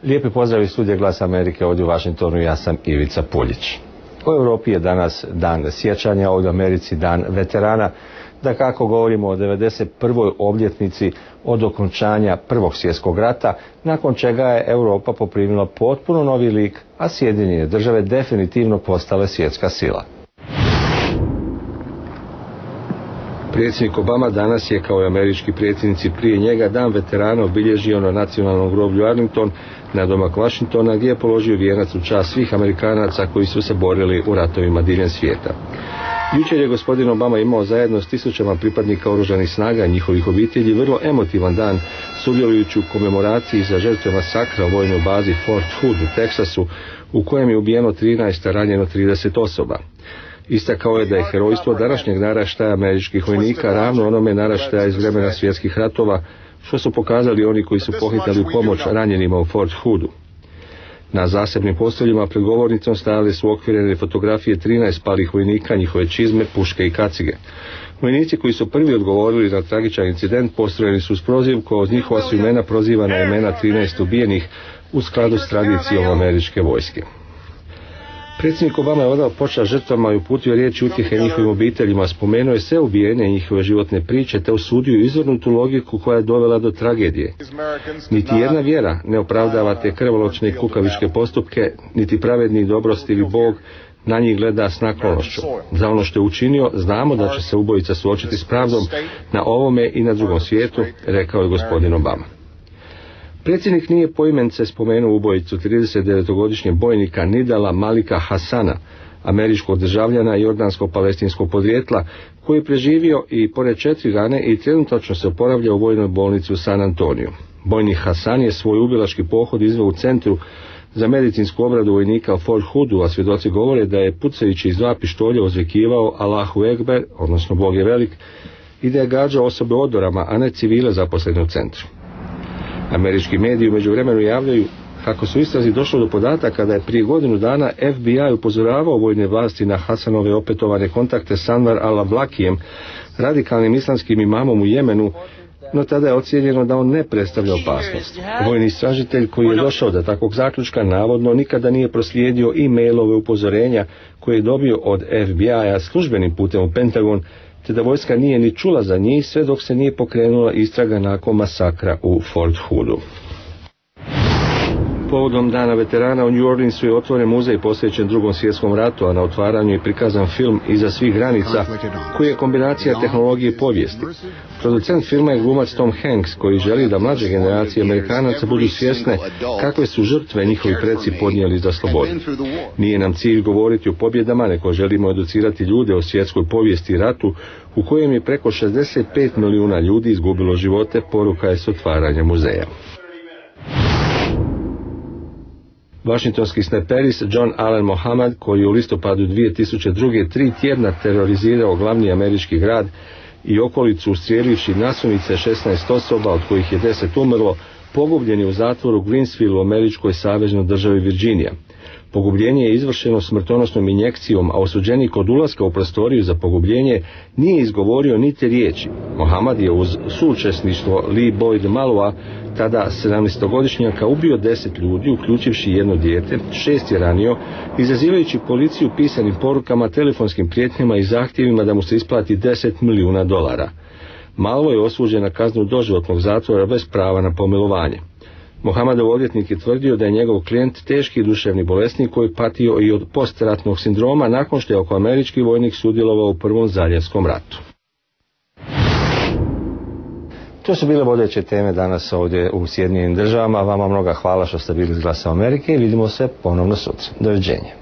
Lijepi pozdrav iz studija Glasa Amerike ovdje u Vašingtonu, ja sam Ivica Puljić. U Europi je danas dan sjećanja, ovdje u Americi dan veterana. Dakako govorimo o 91. obljetnici od okončanja Prvog svjetskog rata, nakon čega je Europa poprimila potpuno novi lik, a Sjedinjene Države definitivno postale svjetska sila. Predsjednik Obama danas je, kao i američki predsjednici prije njega, dan veterana obilježio na nacionalnom groblju Arlington, nadomak Washingtona, gdje je položio vijenac u čast svih Amerikanaca koji su se borili u ratovima diljem svijeta. Jučer je gospodin Obama imao zajedno s tisućama pripadnika oružanih snaga i njihovih obitelji vrlo emotivan dan, sudjelujući u komemoraciji za žrtve masakra u vojnoj bazi Fort Hood u Teksasu, u kojem je ubijeno 13, a ranjeno 30 osoba. Istakao je da je herojstvo današnjeg naraštaja američkih vojnika ravno onome naraštaja iz vremena svjetskih ratova, što su pokazali oni koji su pohitali u pomoć ranjenima u Fort Hoodu. Na zasebnim postoljima pred govornicom stajale su okvirene fotografije 13 palih vojnika, njihove čizme, puške i kacige. Vojnici koji su prvi odgovorili na tragičan incident postrojeni su s prozivkom, od njihova su imena prozivana imena 13 ubijenih u skladu s tradicijom američke vojske. Predsjednik Obama je odao počast žrtvama i uputio riječi utjehe njihovim obiteljima, spomenuo je sve ubijene i njihove životne priče te osudio izvrnutu logiku koja je dovela do tragedije. Niti jedna vjera ne opravdava te krvoločne i kukavičke postupke, niti pravedni i dobrostivi Bog na njih gleda s naklonošću. Za ono što je učinio, znamo da će se ubojica suočiti s pravdom na ovome i na drugom svijetu, rekao je gospodin Obama. Predsjednik nije poimence spomenuo ubojicu 39-godišnjeg bojnika Nidala Malika Hasana, američkog državljana jordansko-palestinskog podrijetla, koji je preživio i pored 4 rane i trenutačno se oporavlja u vojnoj bolnici u San Antoniju. Bojnik Hasan je svoj ubilački pohod izveo u centru za medicinsku obradu vojnika u Fort Hoodu, a svjedoci govore da je pucajući iz 2 pištolja uzvikivao Allahu Ekber, odnosno Bog je velik, i da je gađao osobe odorama, a ne civile zaposlene u centru. Američki mediji u međuvremenu javljaju kako su istrazi došlo do podataka da je prije godinu dana FBI upozoravao vojne vlasti na Hasanove opetovane kontakte s Anwar al-Awlakijem, radikalnim islamskim imamom u Jemenu, no tada je ocijenjeno da on ne predstavlja opasnost. Vojni istražitelj koji je došao do takvog zaključka navodno nikada nije proslijedio e-mailove upozorenja koje je dobio od FBI-a službenim putem u Pentagon, te da vojska nije ni čula za njih sve dok se nije pokrenula istraga nakon masakra u Fort Hoodu. Povodom dana veterana u New Orleansu je otvoren muzej posvećen Drugom svjetskom ratu, a na otvaranju je prikazan film Iza svih granica, koji je kombinacija tehnologije i povijesti. Producent filma je glumac Tom Hanks, koji želi da mlađe generacije Amerikanaca budu svjesne kakve su žrtve njihovi preci podnijeli za slobodu. Nije nam cilj govoriti o pobjedama, nego želimo educirati ljude o svjetskoj povijesti i ratu, u kojem je preko 65 milijuna ljudi izgubilo živote, poruka je s otvaranja muzeja. Washingtonski snajperis John Allen Muhammad, koji je u listopadu 2002. 3 tjedna terorizirao glavni američki grad i okolicu ustrijevivši nasumice 16 osoba, od kojih je 10 umrlo, pogubljen je u zatvoru u Greensville u američkoj saveznoj državi Virginia. Pogubljenje je izvršeno smrtonosnom injekcijom, a osuđenik od ulaska u prostoriju za pogubljenje nije izgovorio niti riječi. Muhammad je uz suučesništvo Lee Boyd Malua, tada 17-godišnjaka, ubio 10 ljudi, uključivši jedno dijete, 6 je ranio, izazivajući policiju pisanim porukama, telefonskim prijetnjama i zahtjevima da mu se isplati $10 milijuna. Malvo je osuđen na kaznu doživotnog zatvora bez prava na pomilovanje. Muhammadov odvjetnik je tvrdio da je njegov klijent teški duševni bolesnik koji patio i od postratnog sindroma nakon što je oko američki vojnik sudjelovao u Prvom zaljevskom ratu. To su bile vodeće teme danas ovdje u Sjedinjenim Državama. Vama mnoga hvala što ste bili s Glasa Amerike i vidimo se ponovno sutra. Doviđenja.